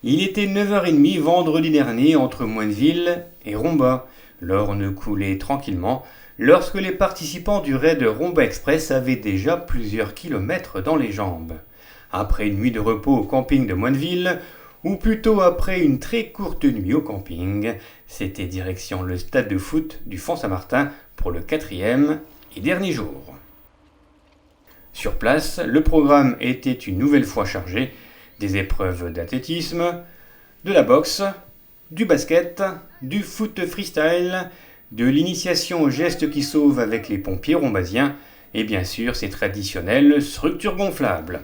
Il était 9h30 vendredi dernier entre Moineville et Romba. L'Orne coulait tranquillement lorsque les participants du raid Romba Express avaient déjà plusieurs kilomètres dans les jambes. Après une nuit de repos au camping de Moineville, ou plutôt après une très courte nuit au camping, c'était direction le stade de foot du Font-Saint-Martin pour le 4e et dernier jour. Sur place, le programme était une nouvelle fois chargé: des épreuves d'athlétisme, de la boxe, du basket, du foot freestyle, de l'initiation aux gestes qui sauvent avec les pompiers rombasiens et bien sûr ces traditionnelles structures gonflables.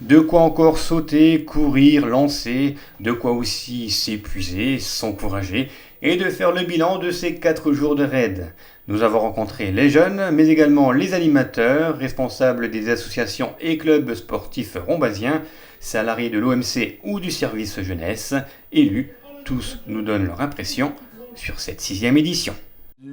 De quoi encore sauter, courir, lancer, de quoi aussi s'épuiser, s'encourager et de faire le bilan de ces 4 jours de raid. Nous avons rencontré les jeunes, mais également les animateurs, responsables des associations et clubs sportifs rombasiens, salariés de l'OMC ou du service jeunesse, élus. Tous nous donnent leur impression sur cette 6e édition.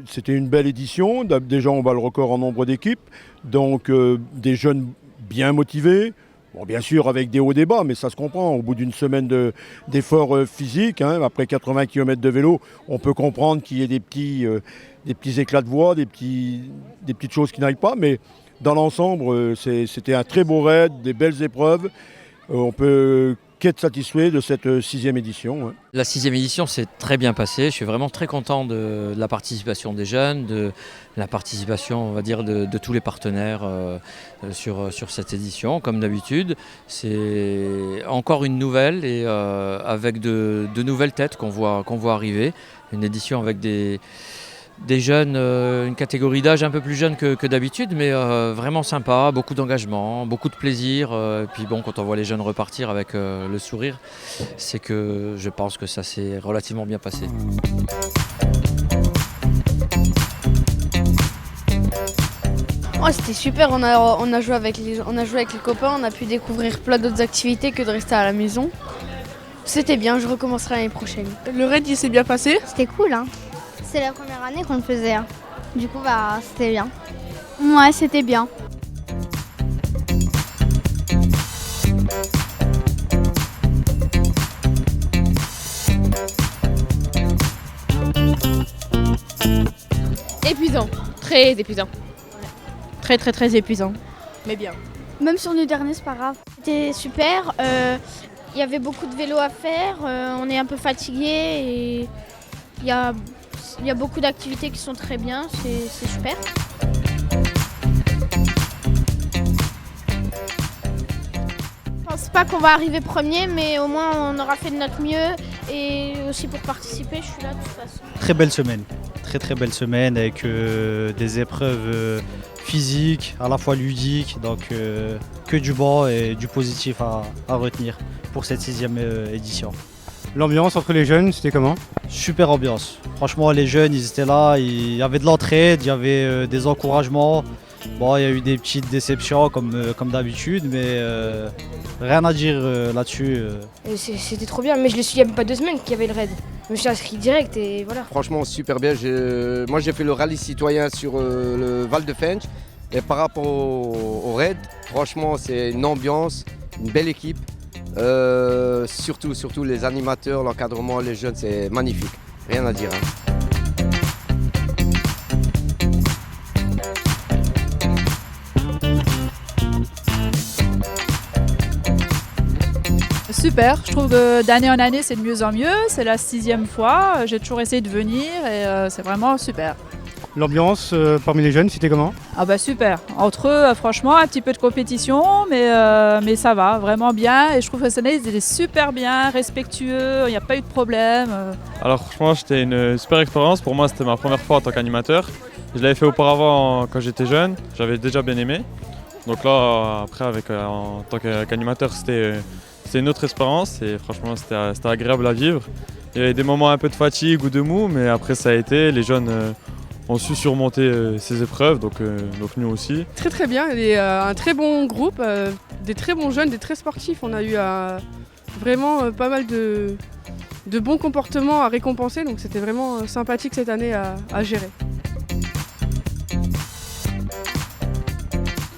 C'était une belle édition. Déjà, on bat le record en nombre d'équipes. Donc, des jeunes bien motivés. Bon, bien sûr, avec des hauts et des bas, mais ça se comprend. Au bout d'une semaine d'efforts physiques, après 80 km de vélo, on peut comprendre qu'il y ait des petits éclats de voix, des petites choses qui n'aillent pas. Mais dans l'ensemble, c'était un très beau raid, des belles épreuves. On peut qu'être satisfait de cette 6e édition. La 6e édition s'est très bien passée. Je suis vraiment très content de la participation des jeunes, de la participation, on va dire, de tous les partenaires sur cette édition. Comme d'habitude, c'est encore une nouvelle et avec de nouvelles têtes qu'on voit arriver. Une édition avec des jeunes, une catégorie d'âge un peu plus jeune que d'habitude, mais vraiment sympa, beaucoup d'engagement, beaucoup de plaisir. Et puis bon, quand on voit les jeunes repartir avec le sourire, c'est que je pense que ça s'est relativement bien passé. Oh, c'était super, on a joué avec les copains, on a pu découvrir plein d'autres activités que de rester à la maison. C'était bien, je recommencerai l'année prochaine. Le raid il s'est bien passé. C'était cool, hein. C'est la première année qu'on le faisait. Du coup, c'était bien. Ouais, c'était bien. Épuisant, très épuisant. Très très très épuisant, mais bien. Même sur le dernier, c'est pas grave. C'était super. Il y avait beaucoup de vélos à faire. On est un peu fatigué et il y a beaucoup d'activités qui sont très bien. C'est super. Je pense pas qu'on va arriver premier, mais au moins on aura fait de notre mieux. Et aussi pour participer, je suis là de toute façon. Très belle semaine. Très belle semaine avec des épreuves physiques, à la fois ludiques, donc que du bon et du positif à retenir pour cette 6e édition. L'ambiance entre les jeunes, c'était comment? Super ambiance. Franchement, les jeunes, ils étaient là, il y avait de l'entraide, il y avait des encouragements. Bon, il y a eu des petites déceptions comme d'habitude, mais rien à dire là-dessus. C'était trop bien, mais je l'ai su il n'y a même pas 2 semaines qu'il y avait le raid. Je me suis inscrit direct et voilà. Franchement, super bien. Moi, j'ai fait le rallye citoyen sur le Val de Fench. Et par rapport au raid, franchement, c'est une ambiance, une belle équipe. Surtout les animateurs, l'encadrement, les jeunes, c'est magnifique. Rien à dire. Super, je trouve que d'année en année c'est de mieux en mieux, c'est la 6e fois, j'ai toujours essayé de venir et c'est vraiment super. L'ambiance parmi les jeunes, c'était comment? Ah bah super, entre eux franchement un petit peu de compétition mais ça va, vraiment bien et je trouve que cette année ils étaient super bien, respectueux, il n'y a pas eu de problème. Alors franchement c'était une super expérience, pour moi c'était ma première fois en tant qu'animateur. Je l'avais fait auparavant quand j'étais jeune, j'avais déjà bien aimé. Donc là après en tant qu'animateur c'était une autre expérience et franchement c'était agréable à vivre. Il y avait des moments un peu de fatigue ou de mou, mais après ça a été, les jeunes ont su surmonter ces épreuves, donc nous aussi. Très bien, et un très bon groupe, des très bons jeunes, des très sportifs. On a eu vraiment pas mal de bons comportements à récompenser, donc c'était vraiment sympathique cette année à gérer.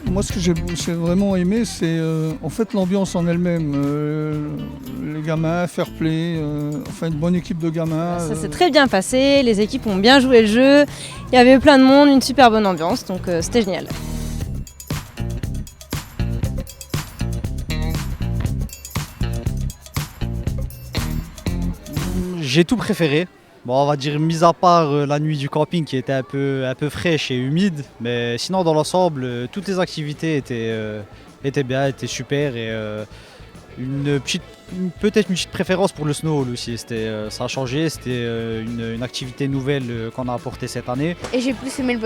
Moi, ce que j'ai vraiment aimé, c'est en fait l'ambiance en elle-même. les gamins, fair play, une bonne équipe de gamins. Ça s'est très bien passé, les équipes ont bien joué le jeu, il y avait plein de monde, une super bonne ambiance, donc c'était génial. J'ai tout préféré. Bon, on va dire mis à part la nuit du camping qui était un peu fraîche et humide, mais sinon dans l'ensemble, toutes les activités étaient bien, étaient super et peut-être une petite préférence pour le snowball aussi. Ça a changé, c'était une activité nouvelle qu'on a apportée cette année. Et j'ai plus aimé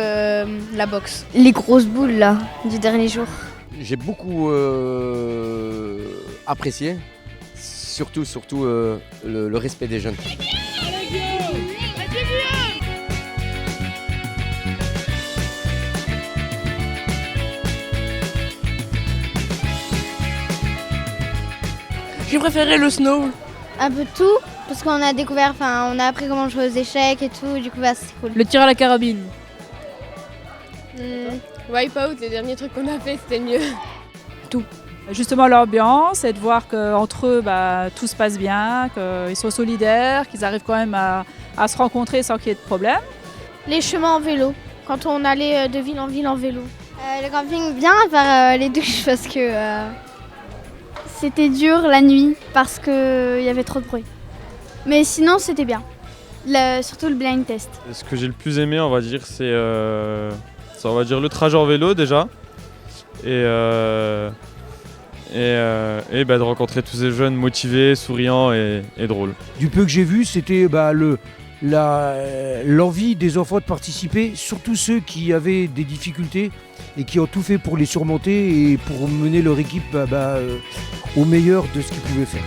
la boxe. Les grosses boules là, du dernier jour. J'ai beaucoup apprécié, surtout le respect des jeunes. J'ai préféré le snow. Un peu tout, parce qu'on a découvert, on a appris comment jouer aux échecs et tout, du coup c'est cool. Le tir à la carabine. Wipeout, les derniers trucs qu'on a fait, c'était mieux. Tout. Justement l'ambiance et de voir qu'entre eux tout se passe bien, qu'ils sont solidaires, qu'ils arrivent quand même à se rencontrer sans qu'il y ait de problème. Les chemins en vélo, quand on allait de ville en vélo. Le camping bien à part les douches parce que c'était dur la nuit parce qu'il y avait trop de bruit. Mais sinon c'était bien, surtout le blind test. Ce que j'ai le plus aimé, on va dire, c'est on va dire le trajet en vélo déjà. Et de rencontrer tous ces jeunes motivés, souriants et drôles. Du peu que j'ai vu, c'était l'envie des enfants de participer, surtout ceux qui avaient des difficultés et qui ont tout fait pour les surmonter et pour mener leur équipe au meilleur de ce qu'ils pouvaient faire.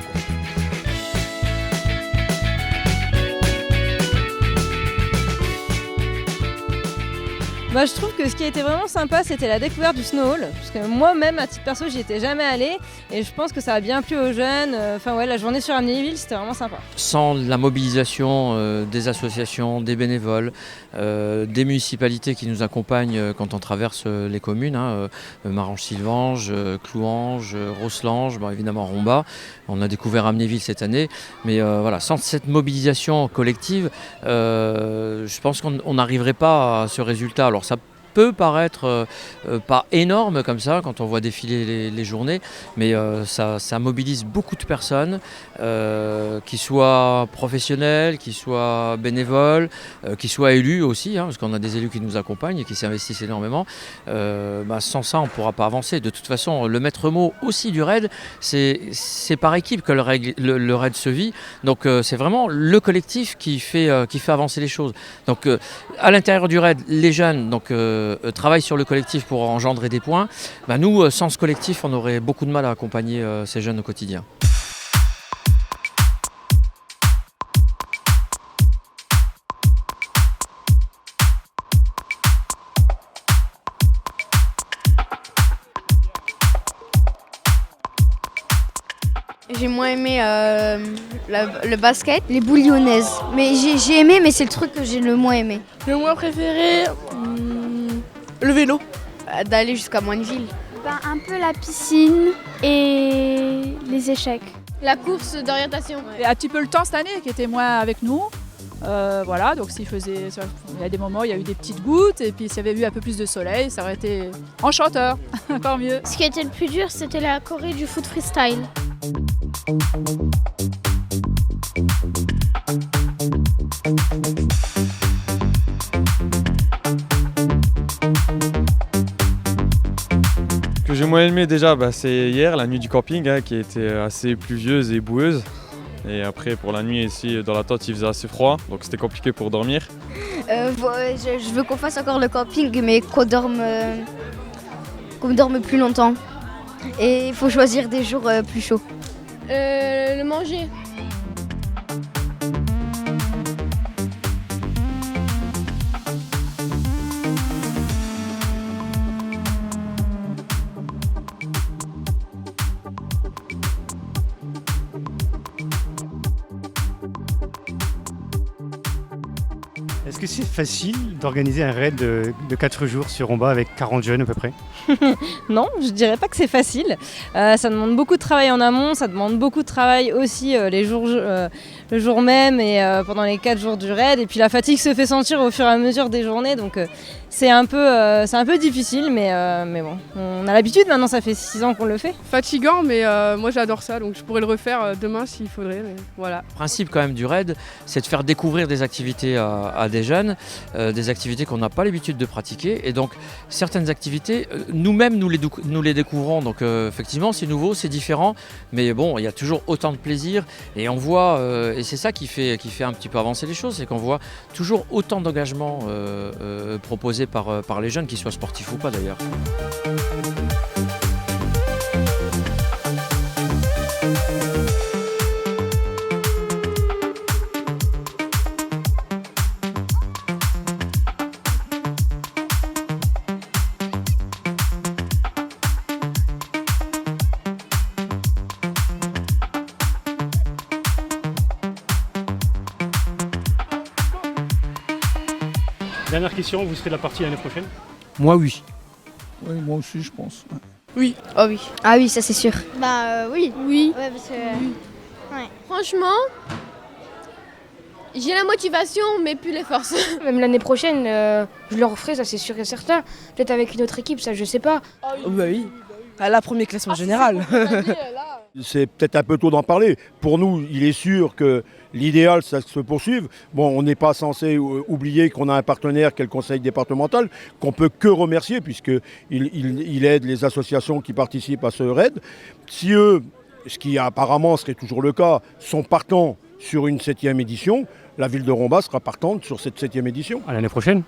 Je trouve que ce qui a été vraiment sympa, c'était la découverte du snowball, parce que moi-même, à titre perso, j'y étais jamais allée, et je pense que ça a bien plu aux jeunes. La journée sur Amnéville, c'était vraiment sympa. Sans la mobilisation des associations, des bénévoles, des municipalités qui nous accompagnent quand on traverse les communes, Marange-Sylvange, Clouange, Rosselange, évidemment Romba. On a découvert Amnéville cette année, mais sans cette mobilisation collective, je pense qu'on n'arriverait pas à ce résultat. Alors ça peut paraître pas énorme comme ça quand on voit défiler les journées, mais ça mobilise beaucoup de personnes, qui soient professionnels, qui soient bénévoles, qui soient élus aussi, parce qu'on a des élus qui nous accompagnent et qui s'investissent énormément. Sans ça, on ne pourra pas avancer. De toute façon, le maître mot aussi du raid, c'est par équipe que le raid se vit. Donc c'est vraiment le collectif qui fait avancer les choses. Donc à l'intérieur du raid, les jeunes travaillent sur le collectif pour engendrer des points. Nous, sans ce collectif, on aurait beaucoup de mal à accompagner ces jeunes au quotidien. J'ai moins aimé le basket. Les boules lyonnaises. Mais j'ai aimé, mais c'est le truc que j'ai le moins aimé. Le moins préféré, le vélo. D'aller jusqu'à Moineville. Un peu la piscine et les échecs. La course d'orientation. Un petit peu le temps cette année qui était moins avec nous. Donc il y a des moments, il y a eu des petites gouttes, et puis s'il y avait eu un peu plus de soleil, ça aurait été enchanteur, encore mieux. Ce qui était le plus dur, c'était la Corée du foot freestyle. Ce que j'ai moins aimé déjà, c'est hier, la nuit du camping, qui était assez pluvieuse et boueuse. Et après, pour la nuit ici, dans la tente, il faisait assez froid, donc c'était compliqué pour dormir. Je veux qu'on fasse encore le camping, mais qu'on dorme plus longtemps. Et il faut choisir des jours plus chauds. Le manger. Est-ce que c'est facile d'organiser un raid de 4 jours sur Romba avec 40 jeunes à peu près? Non, je dirais pas que c'est facile. Ça demande beaucoup de travail en amont, ça demande beaucoup de travail aussi le jour même et pendant les 4 jours du raid. Et puis la fatigue se fait sentir au fur et à mesure des journées, donc c'est un peu difficile, mais bon, on a l'habitude maintenant, ça fait 6 ans qu'on le fait. Fatigant, mais moi j'adore ça, donc je pourrais le refaire demain s'il faudrait, mais voilà. Le principe quand même du raid, c'est de faire découvrir des activités à des jeunes, des activités qu'on n'a pas l'habitude de pratiquer. Et donc certaines activités, nous-mêmes nous les découvrons, donc effectivement c'est nouveau, c'est différent, mais bon, il y a toujours autant de plaisir et on voit, et c'est ça qui fait un petit peu avancer les choses, c'est qu'on voit toujours autant d'engagement proposés par les jeunes, qu'ils soient sportifs ou pas d'ailleurs. Dernière question, vous serez de la partie l'année prochaine? Moi, oui. Oui, moi aussi, je pense. Ouais. Oui. Oh oui. Ah oui, ça c'est sûr. Bah oui. Oui. Ouais, parce que... Ouais. Franchement, j'ai la motivation, mais plus les forces. Même l'année prochaine, je le referai, ça c'est sûr et certain. Peut-être avec une autre équipe, ça je sais pas. Oh, bah oui. À la première classement général. C'est peut-être un peu tôt d'en parler. Pour nous, il est sûr que l'idéal, ça se poursuive. Bon, on n'est pas censé oublier qu'on a un partenaire qui est le conseil départemental, qu'on peut que remercier, puisqu'il aide les associations qui participent à ce raid. Si eux, ce qui apparemment serait toujours le cas, sont partants sur une 7e édition, la ville de Romba sera partante sur cette 7e édition. À l'année prochaine?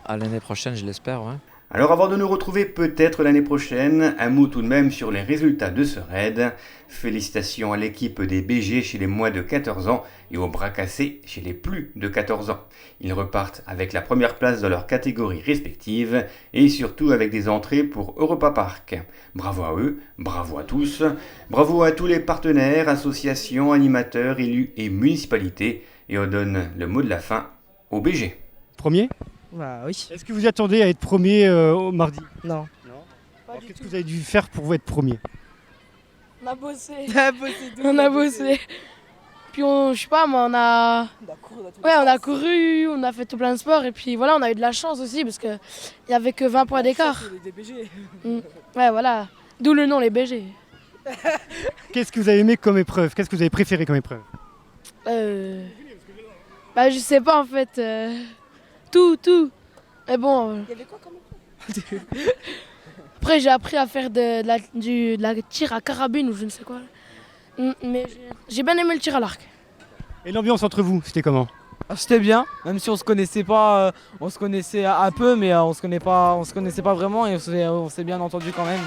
À l'année prochaine, je l'espère, ouais. Alors avant de nous retrouver peut-être l'année prochaine, un mot tout de même sur les résultats de ce raid. Félicitations à l'équipe des BG chez les moins de 14 ans et aux bras cassés chez les plus de 14 ans. Ils repartent avec la première place dans leur catégorie respective et surtout avec des entrées pour Europa Park. Bravo à eux, bravo à tous, bravo à tous les partenaires, associations, animateurs, élus et municipalités. Et on donne le mot de la fin au BG. Premier? Bah oui. Est-ce que vous attendez à être premier au mardi? Non. Alors qu'est-ce que vous avez dû faire pour vous être premier? On a bossé. On a bossé. Puis je sais pas, moi on a couru, on a fait tout plein de sports et puis voilà, on a eu de la chance aussi parce qu'il n'y avait que 20 points d'écart. Des BG. Ouais, voilà. D'où le nom, les BG. Qu'est-ce que vous avez aimé comme épreuve? Qu'est-ce que vous avez préféré comme épreuve? Bah je sais pas en fait. Tout. Mais bon. Il y avait quoi comme épreuve? Après j'ai appris à faire de la tir à carabine ou je ne sais quoi. Mais j'ai bien aimé le tir à l'arc. Et l'ambiance entre vous, c'était comment? C'était bien, même si on se connaissait pas, on se connaissait un peu, mais on se connaissait pas vraiment et on s'est bien entendu quand même.